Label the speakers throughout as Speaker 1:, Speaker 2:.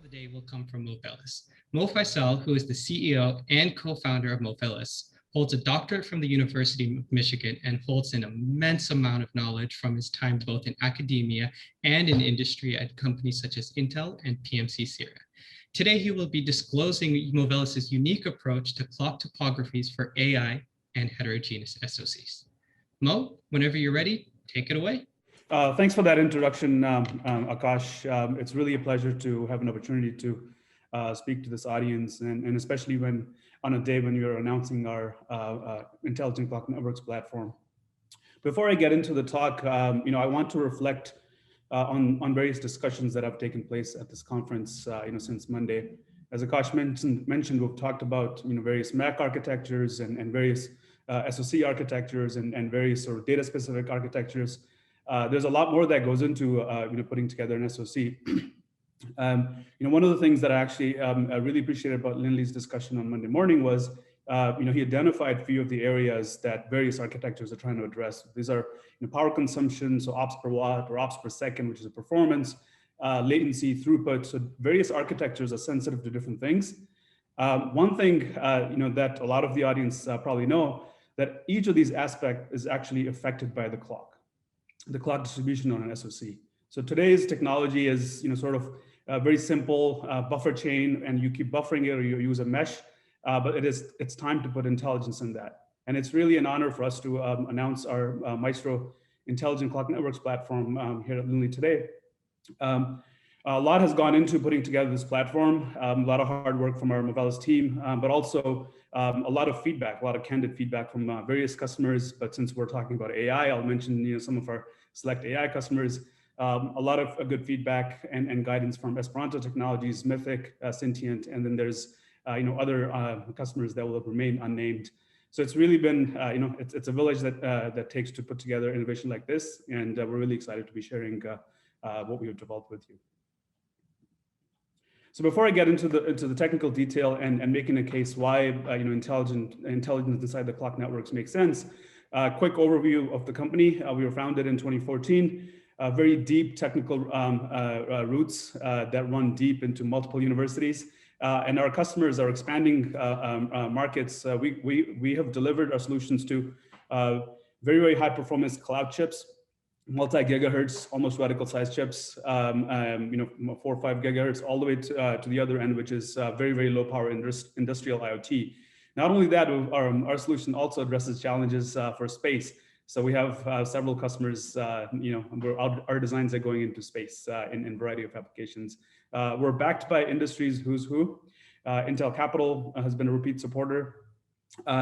Speaker 1: the day will come from Movellus. Mo Faisal, who is the CEO and co-founder of Movellus, holds a doctorate from the University of Michigan and holds an immense amount of knowledge from his time both in academia and in industry at companies such as Intel and PMC Sierra. Today, he will be disclosing Movellus's unique approach to clock topographies for AI and heterogeneous SOCs. Mo, whenever you're ready, take it away.
Speaker 2: Thanks for that introduction, Akash. It's really a pleasure to have an opportunity to speak to this audience, and especially when on a day when you're announcing our Intelligent Clock Networks platform. Before I get into the talk, I want to reflect on various discussions that have taken place at this conference, since Monday. As Akash mentioned, we've talked about various MAC architectures and various SoC architectures and various sort of data-specific architectures. There's a lot more that goes into putting together an SoC. One of the things that I actually really appreciated about Linley's discussion on Monday morning was, he identified a few of the areas that various architectures are trying to address. These are power consumption, so ops per watt or ops per second, which is a performance, latency, throughput. So various architectures are sensitive to different things. One thing that a lot of the audience probably know, that each of these aspects is actually affected by the clock distribution on an SoC. So today's technology is sort of a very simple buffer chain, and you keep buffering it or you use a mesh, but it's time to put intelligence in that. And it's really an honor for us to announce our Maestro Intelligent Clock Networks platform here at Linley today. A lot has gone into putting together this platform, a lot of hard work from our Movellus team, but also a lot of feedback, a lot of candid feedback from various customers. But since we're talking about AI, I'll mention some of our select AI customers. A lot of good feedback and guidance from Esperanto Technologies, Mythic, Sentient, and then there's other customers that will remain unnamed. So it's really been it's a village that takes to put together innovation like this, and we're really excited to be sharing what we have developed with you. So before I get into the technical detail and making a case why intelligence inside the clock networks makes sense, quick overview of the company. We were founded in 2014. Very deep technical roots that run deep into multiple universities, and our customers are expanding markets. We have delivered our solutions to very high performance cloud chips, multi-gigahertz, almost radical size chips, 4 or 5 gigahertz, all the way to the other end, which is very low power industrial IoT. Not only that, our solution also addresses challenges for space. So we have several customers, our designs are going into space in a variety of applications. We're backed by industry's who's who. Intel Capital has been a repeat supporter.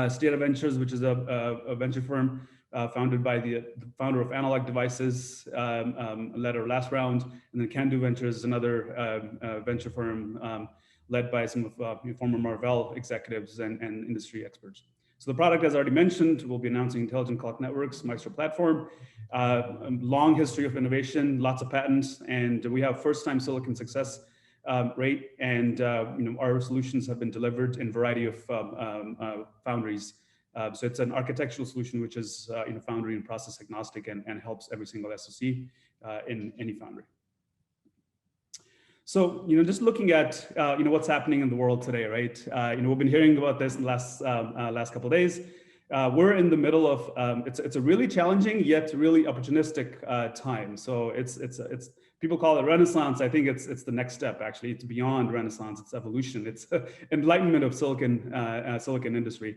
Speaker 2: State of Ventures, which is a venture firm founded by the founder of Analog Devices, led our last round. And then Can Do Ventures is another venture firm led by some of former Marvell executives and industry experts. So the product, as already mentioned, we'll be announcing Intelligent Clock Networks Maestro platform. Long history of innovation, lots of patents, and we have first-time silicon success rate. And our solutions have been delivered in a variety of foundries. So it's an architectural solution which is foundry and process agnostic and helps every single SoC in any foundry. So just looking at what's happening in the world today, right? We've been hearing about this in the last couple of days. We're in the middle of it's a really challenging yet really opportunistic time. So it's people call it Renaissance. I think it's the next step. Actually, it's beyond Renaissance. It's evolution. It's enlightenment of silicon industry.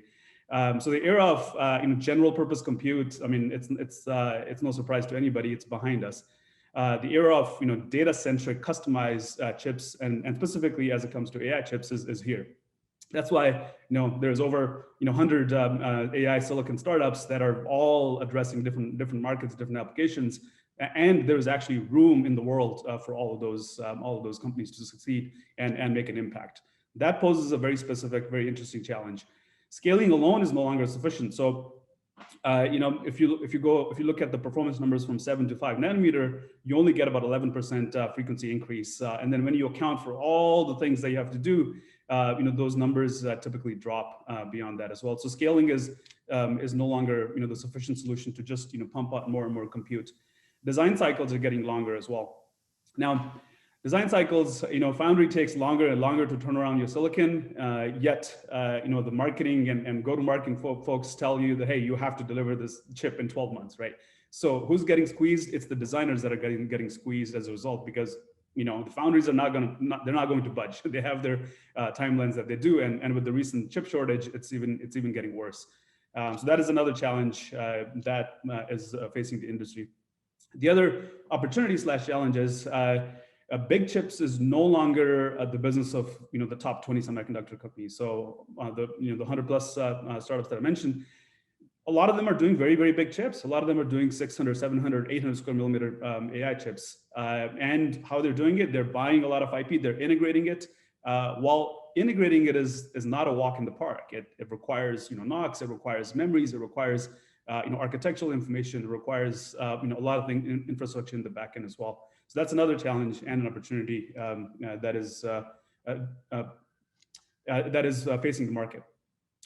Speaker 2: So the era of general purpose compute. I mean, it's no surprise to anybody. It's behind us. The era of data-centric customized chips, and specifically as it comes to AI chips, is here. That's why there's over 100 AI silicon startups that are all addressing different markets, different applications, and there's actually room in the world for all of those companies to succeed and make an impact. That poses a very specific, very interesting challenge. Scaling alone is no longer sufficient. So if you look at the performance numbers from 7 to 5 nanometer, you only get about 11% frequency increase. And then when you account for all the things that you have to do, those numbers typically drop beyond that as well. So scaling is no longer the sufficient solution to just pump out more and more compute. Design cycles are getting longer as well. Now, Design cycles, foundry takes longer and longer to turn around your silicon, yet, the marketing and go-to-market folks tell you that, hey, you have to deliver this chip in 12 months, right? So who's getting squeezed? It's the designers that are getting squeezed as a result, because the foundries are they're not going to budge. They have their timelines that they do, and with the recent chip shortage, it's even getting worse. So that is another challenge that is facing the industry. The other opportunity / challenge is big chips is no longer the business of the top 20 semiconductor companies. So the 100+ startups that I mentioned, a lot of them are doing very, very big chips. A lot of them are doing 600, 700, 800 square millimeter AI chips. And how they're doing it, they're buying a lot of IP, they're integrating it. While integrating it is not a walk in the park. It requires NOCs, it requires memories, it requires architectural information, it requires a lot of infrastructure in the back end as well. So that's another challenge and an opportunity that is facing the market.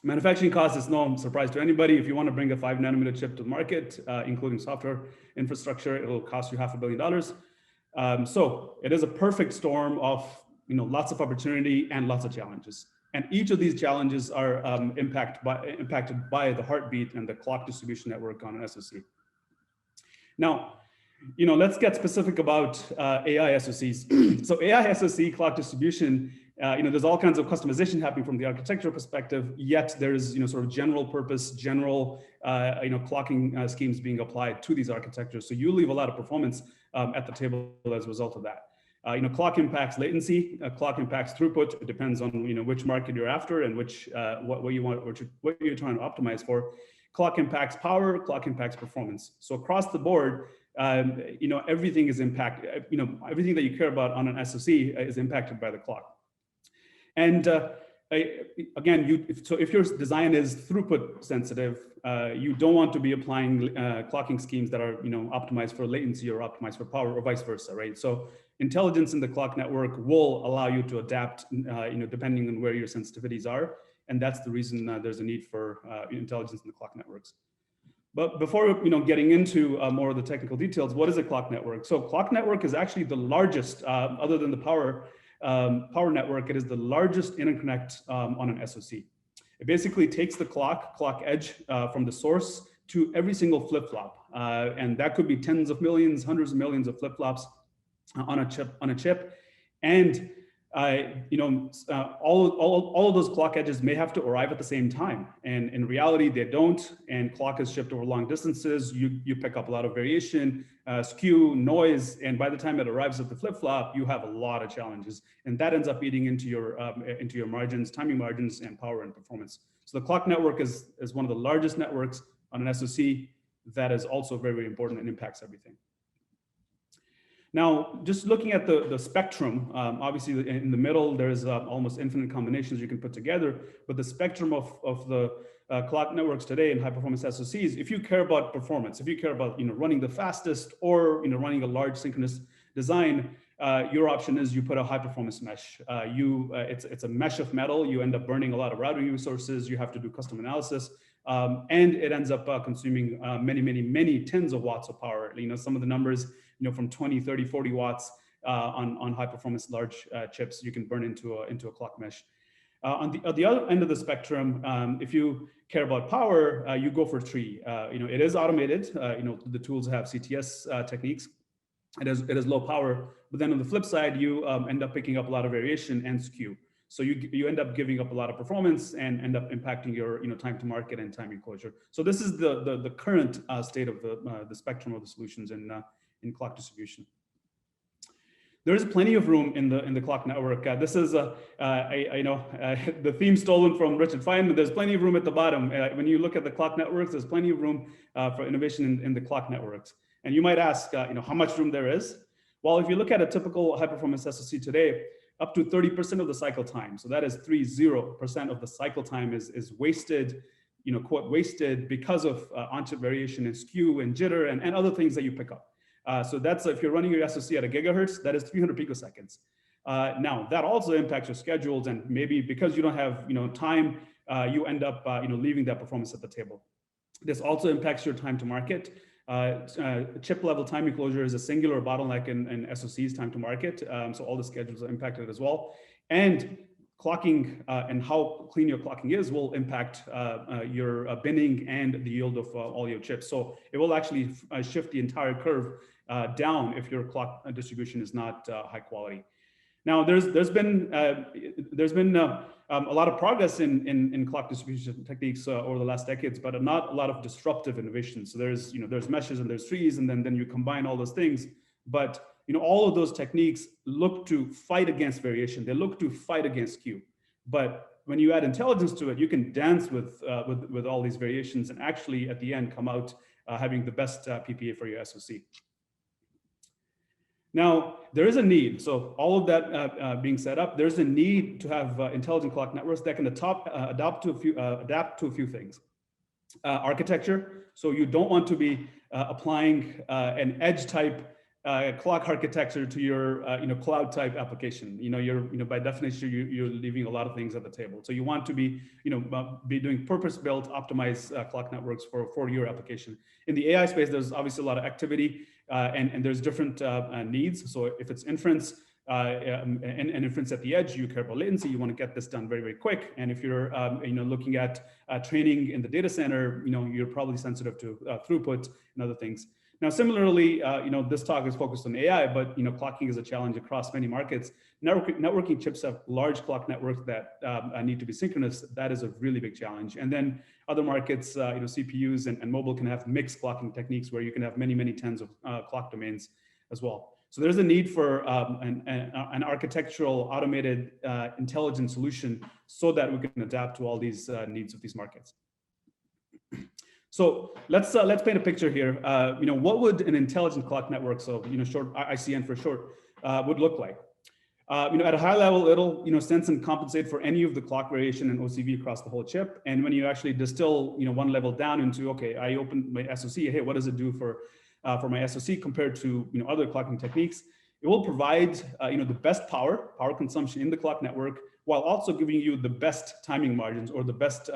Speaker 2: Manufacturing cost is no surprise to anybody. If you want to bring a 5 nanometer chip to the market, including software infrastructure, it'll cost you $500 million. So it is a perfect storm of lots of opportunity and lots of challenges. And each of these challenges are impacted by the heartbeat and the clock distribution network on an SoC. Now, let's get specific about AI SoCs. So AI SoC clock distribution, there's all kinds of customization happening from the architecture perspective, yet there's sort of general purpose, clocking schemes being applied to these architectures. So you leave a lot of performance at the table as a result of that. Clock impacts latency, clock impacts throughput. It depends on which market you're after and what you're trying to optimize for. Clock impacts power, clock impacts performance. So across the board, everything is impacted. Everything that you care about on an SoC is impacted by the clock. And again, if your design is throughput sensitive, you don't want to be applying clocking schemes that are optimized for latency or optimized for power or vice versa, right? So intelligence in the clock network will allow you to adapt, depending on where your sensitivities are, and that's the reason there's a need for intelligence in the clock networks. But before getting into more of the technical details, what is a clock network? So clock network is actually the largest, other than the power network, it is the largest interconnect on an SoC. It basically takes the clock edge from the source to every single flip-flop. And that could be tens of millions, hundreds of millions of flip-flops on a chip. And all of those clock edges may have to arrive at the same time. And in reality, they don't. And clock is shipped over long distances. You pick up a lot of variation, skew, noise. And by the time it arrives at the flip-flop, you have a lot of challenges. And that ends up eating into your margins, timing margins, and power and performance. So the clock network is one of the largest networks on an SoC that is also very, very important and impacts everything. Now, just looking at the spectrum, obviously in the middle, there's almost infinite combinations you can put together, but the spectrum of the clock networks today in high performance SoCs, if you care about performance, if you care about running the fastest or running a large synchronous design, your option is you put a high performance mesh. It's a mesh of metal. You end up burning a lot of routing resources. You have to do custom analysis. And it ends up consuming many tens of watts of power. Some of the numbers, from 20, 30, 40 watts on high performance large chips, you can burn into a clock mesh. On the other end of the spectrum, if you care about power, you go for tree. It is automated. The tools have CTS techniques. It is low power, but then on the flip side, you end up picking up a lot of variation and skew. So you end up giving up a lot of performance and end up impacting your time to market and timing closure. So this is the current state of the spectrum of the solutions in clock distribution. There is plenty of room in the clock network. This is the theme stolen from Richard Feynman. There's plenty of room at the bottom. When you look at the clock networks, there's plenty of room for innovation in the clock networks. And you might ask, how much room there is? Well, if you look at a typical high performance SoC today, up to 30% of the cycle time. So that is 30% of the cycle time is wasted, quote wasted because of on-chip variation and skew and jitter and other things that you pick up. So that's, if you're running your SoC at a gigahertz, that is 300 picoseconds. Now that also impacts your schedules, and maybe because you don't have time, you end up leaving that performance at the table. This also impacts your time to market. Chip level time enclosure is a singular bottleneck in SOC's time to market. So all the schedules are impacted as well. And clocking and how clean your clocking is will impact your binning and the yield of all your chips. So it will actually shift the entire curve down if your clock distribution is not high quality. Now, there's been a lot of progress in clock distribution techniques over the last decades, but not a lot of disruptive innovation. So there's meshes and there's trees, and then you combine all those things. But all of those techniques look to fight against variation. They look to fight against skew. But when you add intelligence to it, you can dance with all these variations and actually at the end come out having the best PPA for your SoC. Now, there is a need. So all of that being set up, there's a need to have intelligent clock networks that can adapt to a few things. Architecture. So you don't want to be applying an edge type clock architecture to your cloud type application. By definition you're leaving a lot of things at the table. So you want to be doing purpose-built, optimized clock networks for your application. In the AI space, there's obviously a lot of activity and there's different needs. So if it's inference and inference at the edge, you care about latency. You want to get this done very, very quick. And if you're looking at training in the data center, you're probably sensitive to throughput and other things. Now, similarly, this talk is focused on AI, but clocking is a challenge across many markets. Networking chips have large clock networks that need to be synchronous. That is a really big challenge. And then other markets, CPUs and mobile can have mixed clocking techniques where you can have many, many tens of clock domains as well. So there's a need for an architectural, automated, intelligent solution so that we can adapt to all these needs of these markets. So let's paint a picture here. What would an intelligent clock network, so short ICN for short, would look like? At a high level, it'll sense and compensate for any of the clock variation and OCV across the whole chip. And when you actually distill one level down into, okay, I open my SoC, hey, what does it do for my SoC compared to other clocking techniques? It will provide the best power consumption in the clock network, while also giving you the best timing margins or the best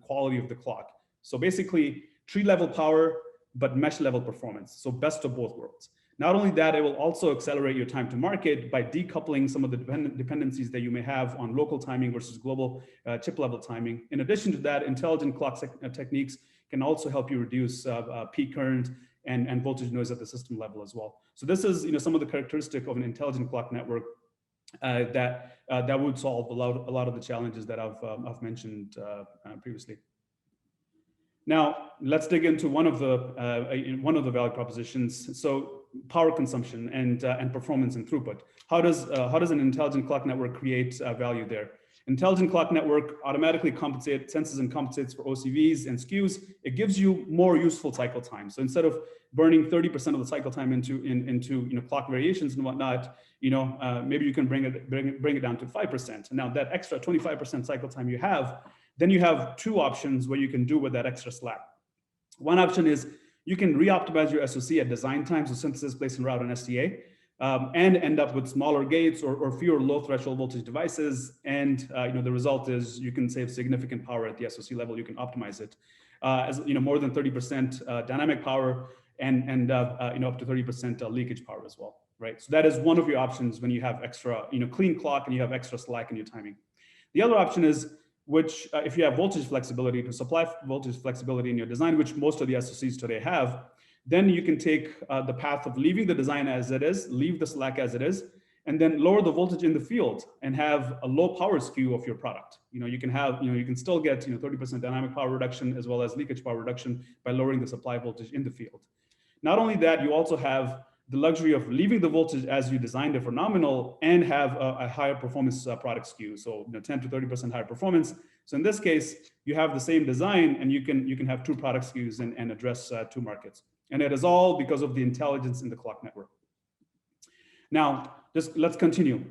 Speaker 2: quality of the clock. So basically, tree level power, but mesh level performance. So best of both worlds. Not only that, it will also accelerate your time to market by decoupling some of the dependencies that you may have on local timing versus global chip level timing. In addition to that, intelligent clock techniques can also help you reduce peak current and voltage noise at the system level as well. So this is some of the characteristic of an intelligent clock network that would solve a lot of the challenges that I've mentioned previously. Now, let's dig into one of the value propositions. So power consumption and performance and throughput. How does an intelligent clock network create value there? Intelligent clock network automatically senses and compensates for OCVs and skews. It gives you more useful cycle time. So instead of burning 30% of the cycle time into clock variations and whatnot, maybe you can bring it down to 5%. Now that extra 25% cycle time you have, then you have two options where you can do with that extra slack. One option is you can re-optimize your SoC at design time, so synthesis, place, and route on STA, and end up with smaller gates or fewer low threshold voltage devices. And the result is you can save significant power at the SoC level. You can optimize it as more than 30% dynamic power and up to 30% leakage power as well, right? So that is one of your options when you have extra clean clock and you have extra slack in your timing. The other option is if you have voltage flexibility to supply voltage flexibility in your design, which most of the SoCs today have, then you can take the path of leaving the design as it is, leave the slack as it is, and then lower the voltage in the field and have a low power skew of your product. You can still get 30% dynamic power reduction as well as leakage power reduction by lowering the supply voltage in the field. Not only that, you also have the luxury of leaving the voltage as you designed it for nominal and have a higher performance product skew. So 10 to 30% higher performance. So in this case, you have the same design and you can have two product skews and address two markets. And it is all because of the intelligence in the clock network. Now, let's continue.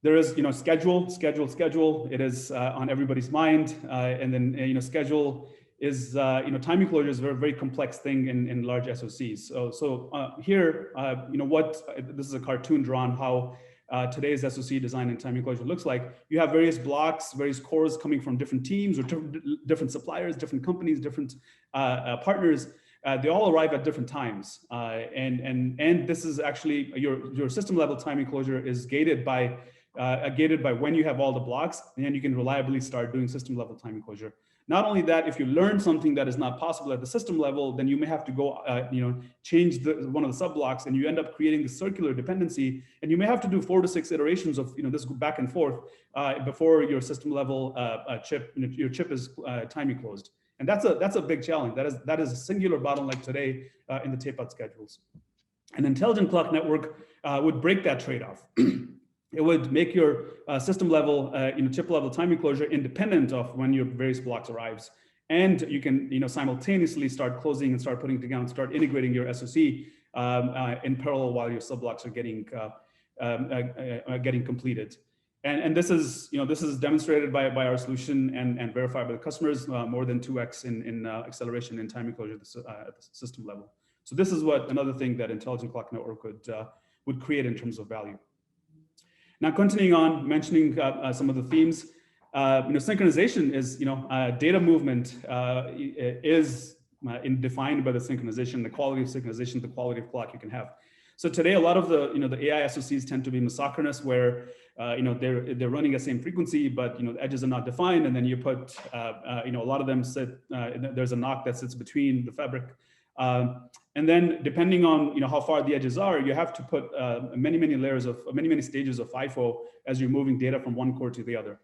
Speaker 2: There is schedule. It is on everybody's mind. And then schedule is time enclosure is a very, very complex thing in large SoCs. So here, this is a cartoon drawn how today's SoC design and time enclosure looks like. You have various blocks, various cores coming from different teams or different suppliers, different companies, different partners. they all arrive at different times. And this is actually, your system level time enclosure is gated by when you have all the blocks, and then you can reliably start doing system level time enclosure. Not only that, if you learn something that is not possible at the system level, then you may have to go, change one of the sub blocks, and you end up creating the circular dependency. And you may have to do 4 to 6 iterations of this back and forth before your system level chip, your chip is time enclosed. And that's a big challenge. That is a singular bottleneck today in the tape-out schedules. An intelligent clock network would break that trade-off. It would make your system level, chip level time enclosure independent of when your various blocks arrives. And you can, simultaneously start closing and start putting together and start integrating your SoC in parallel while your sub-blocks are getting completed. And this is demonstrated by our solution and verified by the customers, more than 2x in acceleration in time enclosure at the system level. So this is another thing that intelligent clock network would create in terms of value. Now, continuing on, mentioning some of the themes, synchronization is, data movement is defined by the synchronization, the quality of synchronization, the quality of clock you can have. So today, a lot of the AI SoCs tend to be mesosynchronous, where they're running at the same frequency, but the edges are not defined, and then you put a lot of them sit. There's a NOC that sits between the fabric. And then depending on how far the edges are, you have to put many layers of many stages of FIFO as you're moving data from one core to the other.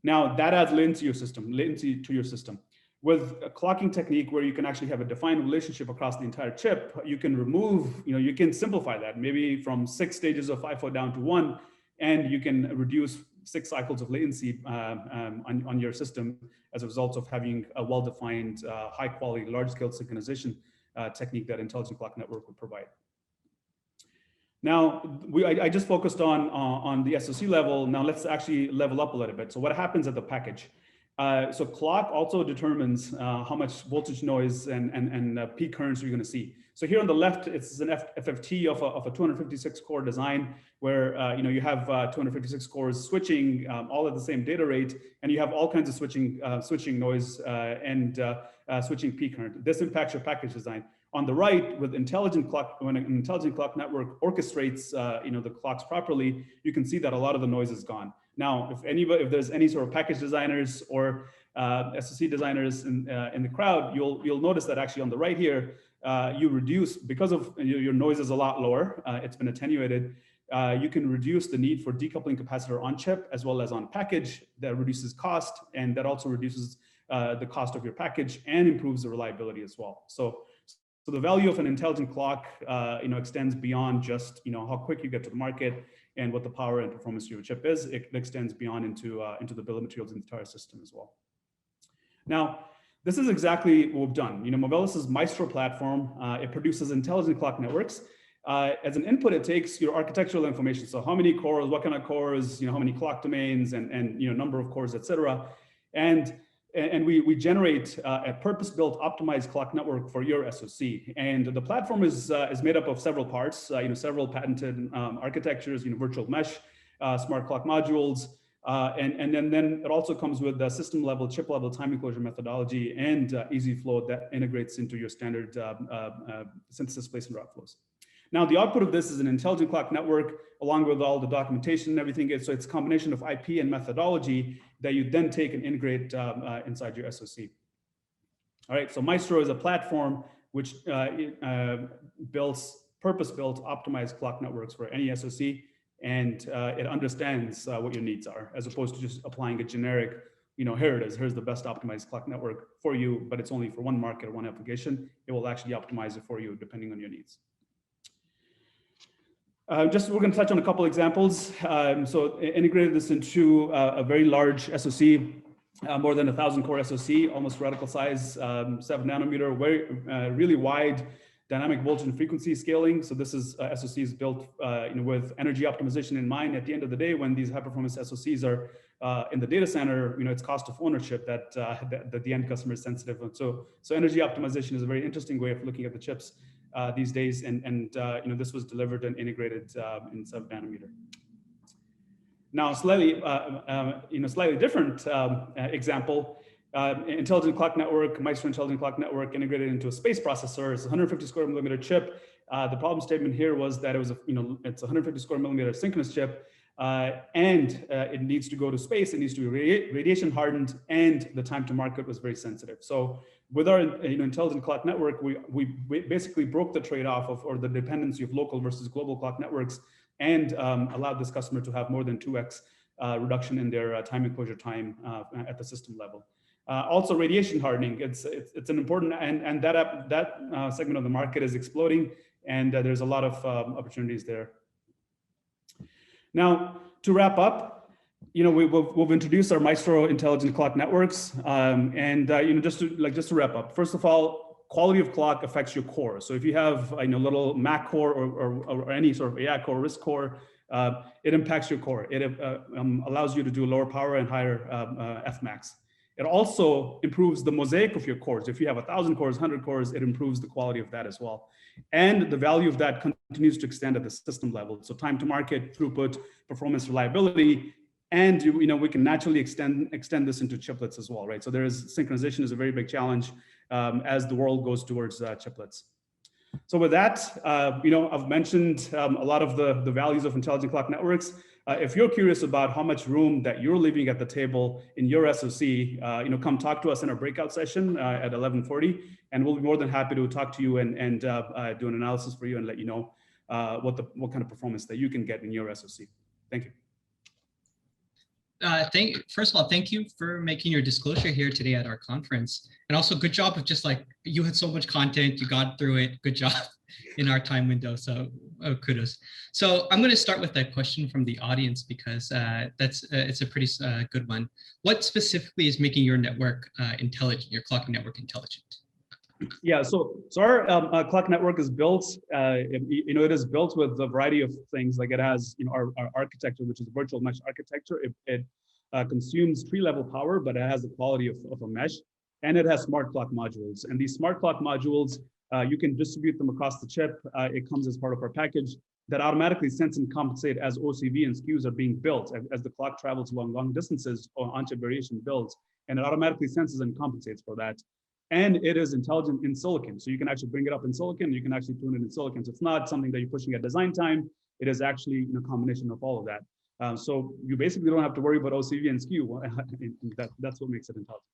Speaker 2: Now that adds latency to your system. With a clocking technique where you can actually have a defined relationship across the entire chip, you can remove, you can simplify that maybe from 6 stages of FIFO down to 1, and you can reduce 6 cycles of latency on your system as a result of having a well-defined, high-quality, large-scale synchronization technique that intelligent clock network would provide. Now, I just focused on the SoC level. Now let's actually level up a little bit. So what happens at the package? So clock also determines how much voltage noise and peak currents you're going to see. So here on the left, it's an FFT of a 256 core design where you have 256 cores switching all at the same data rate, and you have all kinds of switching noise and switching peak current. This impacts your package design. On the right, with intelligent clock, when an intelligent clock network orchestrates the clocks properly, you can see that a lot of the noise is gone. Now, if there's any sort of package designers or SoC designers in the crowd, you'll notice that actually on the right here, you reduce, because of your noise is a lot lower, it's been attenuated, you can reduce the need for decoupling capacitor on chip as well as on package. That reduces cost, and that also reduces the cost of your package and improves the reliability as well. So the value of an intelligent clock extends beyond just how quick you get to the market and what the power and performance of your chip is. It extends beyond into the bill of materials in the entire system as well. Now, this is exactly what we've done. Movellus' Maestro platform, it produces intelligent clock networks. As an input, it takes your architectural information. So how many cores, what kind of cores, how many clock domains, and number of cores, et cetera. And we generate a purpose-built optimized clock network for your SoC. And the platform is made up of several parts, several patented architectures, virtual mesh, smart clock modules, and then it also comes with the system level, chip level time enclosure methodology and easy flow that integrates into your standard synthesis place and route flows. Now, the output of this is an intelligent clock network along with all the documentation and everything. So it's a combination of IP and methodology that you then take and integrate inside your SoC. All right, so Maestro is a platform which builds purpose-built optimized clock networks for any SoC, and it understands what your needs are, as opposed to just applying a generic, here it is, here's the best optimized clock network for you, but it's only for one market or one application. It will actually optimize it for you depending on your needs. We're going to touch on a couple examples. So integrated this into a very large SoC, more than 1,000 core SoC, almost radical size, 7 nanometer, really wide dynamic voltage and frequency scaling. So this is SoCs built with energy optimization in mind. At the end of the day, when these high performance SoCs are in the data center, it's cost of ownership that the end customer is sensitive. So energy optimization is a very interesting way of looking at the chips these days, and this was delivered and integrated in 7 nanometer. Now, slightly different example intelligent clock network, Maestro intelligent clock network integrated into a space processor. It's a 150 square millimeter chip. The problem statement here was that it was it's a 150 square millimeter synchronous chip, and it needs to go to space. It needs to be radiation hardened, and the time to market was very sensitive. So with our intelligent clock network, we basically broke the trade-off of, or the dependency of local versus global clock networks, and allowed this customer to have more than 2x reduction in their time enclosure time at the system level. Also, radiation hardening. It's an important, and that segment of the market is exploding, and there's a lot of opportunities there. Now, to wrap up, we've introduced our Maestro intelligent clock networks, and just to wrap up. First of all, quality of clock affects your core. So if you have little Mac core or any sort of AI core, RISC core, it impacts your core. It allows you to do lower power and higher Fmax. It also improves the mosaic of your cores. If you have 1,000 cores, 100 cores, it improves the quality of that as well. And the value of that continues to extend at the system level. So time to market, throughput, performance, reliability, and we can naturally extend this into chiplets as well, right? So synchronization is a very big challenge as the world goes towards chiplets. So with that, I've mentioned a lot of the values of intelligent clock networks. If you're curious about how much room that you're leaving at the table in your SoC, come talk to us in our breakout session at 11:40, and we'll be more than happy to talk to you and do an analysis for you and let you know what kind of performance that you can get in your SoC. Thank you.
Speaker 1: First of all, thank you for making your disclosure here today at our conference. And also good job of just you had so much content, you got through it. Good job in our time window. So kudos. So I'm going to start with a question from the audience because it's a pretty good one. What specifically is making your network intelligent, your clocking network intelligent?
Speaker 2: Yeah, so our clock network is built, it is built with a variety of things. Like it has, our architecture, which is a virtual mesh architecture. It consumes tree-level power, but it has the quality of a mesh, and it has smart clock modules. And these smart clock modules, you can distribute them across the chip. It comes as part of our package that automatically sense and compensate as OCV and skews are being built as the clock travels along long distances or on-chip variation builds, and it automatically senses and compensates for that. And it is intelligent in silicon. So you can actually bring it up in silicon, you can actually tune it in silicon. So it's not something that you're pushing at design time. It is actually a combination of all of that. So you basically don't have to worry about OCV and skew. That's what makes it intelligent.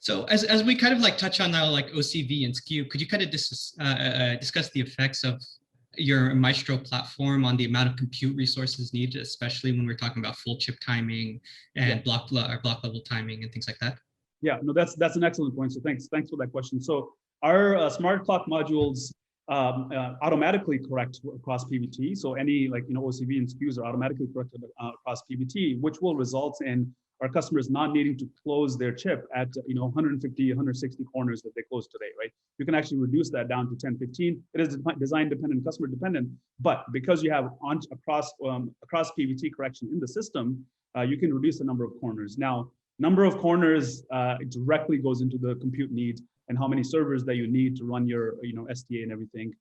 Speaker 1: So as we kind of touch on now, OCV and skew, could you kind of discuss the effects of your Maestro platform on the amount of compute resources needed, especially when we're talking about full chip timing and block level timing and things like that?
Speaker 2: Yeah, no, that's an excellent point. So thanks for that question. So our smart clock modules automatically correct across PVT. So any OCV and skews are automatically corrected across PVT, which will result in our customers not needing to close their chip at 150, 160 corners that they close today, right? You can actually reduce that down to 10, 15. It is design dependent, customer dependent, but because you have across PVT correction in the system, you can reduce the number of corners. Now, number of corners directly goes into the compute need and how many servers that you need to run your STA and everything.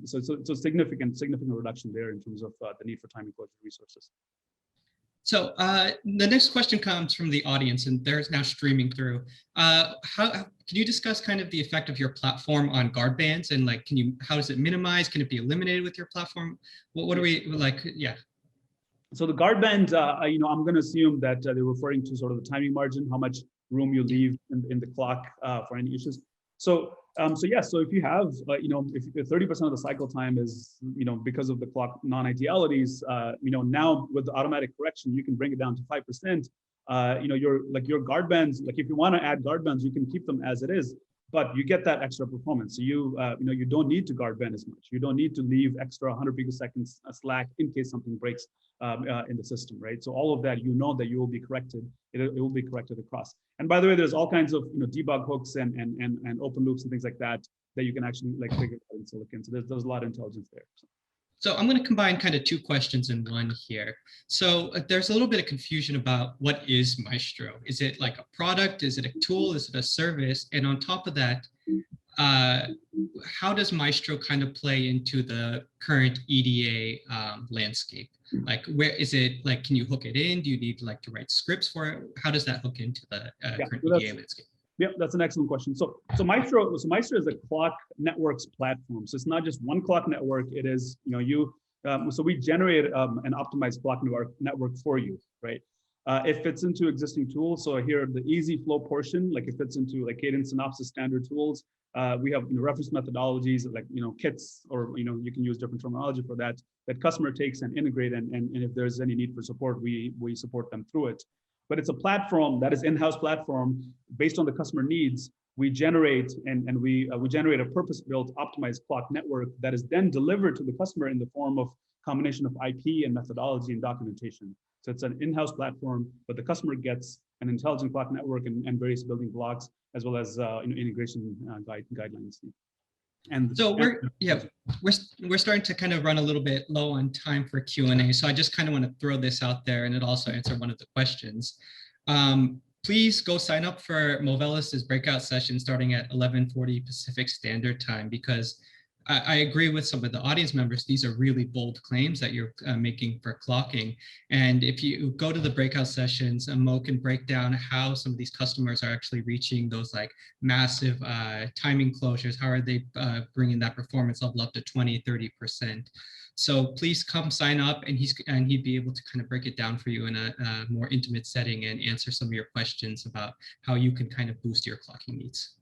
Speaker 2: So significant reduction there in terms of the need for time enclosure resources.
Speaker 1: So the next question comes from the audience, and they're now streaming through. Can you discuss kind of the effect of your platform on guard bands, and how does it minimize? Can it be eliminated with your platform? What are we like? Yeah.
Speaker 2: So the guard band, I'm going to assume that they're referring to sort of the timing margin, how much room you leave in the clock for any issues. So if you have, if 30% of the cycle time is, because of the clock non-idealities, now with the automatic correction, you can bring it down to 5%. Your guard bands, if you want to add guard bands, you can keep them as it is, but you get that extra performance. So you don't need to guard band as much. You don't need to leave extra 100 picoseconds slack in case something breaks in the system, right? So all of that, that you will be corrected. It will be corrected across. And by the way, there's all kinds of debug hooks and open loops and things like that you can actually figure out in silicon. So there's a lot of intelligence there.
Speaker 1: So I'm going to combine kind of two questions in one here. So there's a little bit of confusion about what is Maestro. Is it like a product? Is it a tool? Is it a service? And on top of that, how does Maestro kind of play into the current EDA landscape? Like, where is it? Like, can you hook it in? Do you need like to write scripts for it? How does that hook into the current EDA landscape?
Speaker 2: Yeah, that's an excellent question. So Maestro is a clock networks platform. So it's not just one clock network. It is, so we generate an optimized clock network for you, right? It fits into existing tools. So here, the easy flow portion, like it fits into like Cadence, Synopsys standard tools. We have reference methodologies like kits, or you can use different terminology for that customer takes and integrate, and if there's any need for support, we support them through it. But it's a platform that is in-house platform based on the customer needs. We generate we generate a purpose-built optimized clock network that is then delivered to the customer in the form of combination of IP and methodology and documentation. So it's an in-house platform, but the customer gets an intelligent clock network and various building blocks, as well as integration guidelines. And
Speaker 1: so we're starting to kind of run a little bit low on time for Q&A. So I just kind of want to throw this out there, and it also answer one of the questions. Please go sign up for Movellus' breakout session starting at 11:40 Pacific Standard Time, because I agree with some of the audience members. These are really bold claims that you're making for clocking. And if you go to the breakout sessions, Mo can break down how some of these customers are actually reaching those like massive timing closures. How are they bringing that performance level up to 20, 30%? So please come sign up, and he'd be able to kind of break it down for you in a more intimate setting and answer some of your questions about how you can kind of boost your clocking needs.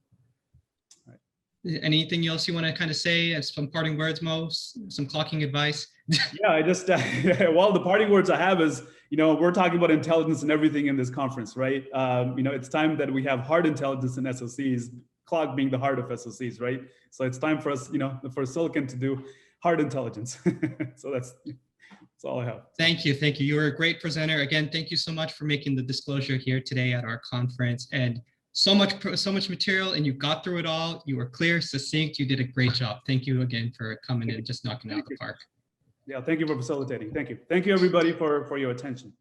Speaker 1: Anything else you want to kind of say as some parting words, Mo? Some clocking advice?
Speaker 2: Yeah, I just, well, the parting words I have is, we're talking about intelligence and everything in this conference, right? It's time that we have hard intelligence in SOCs, clock being the heart of SOCs, right? So it's time for us, for Silicon to do hard intelligence. So that's all I have.
Speaker 1: Thank you. Thank you. You were a great presenter. Again, thank you so much for making the disclosure here today at our conference. And so much material, and you got through it all. You were clear, succinct. You did a great job. Thank you again for coming in and just knocking it out of the park.
Speaker 2: Yeah, thank you for facilitating. Thank you. Thank you, everybody, for your attention.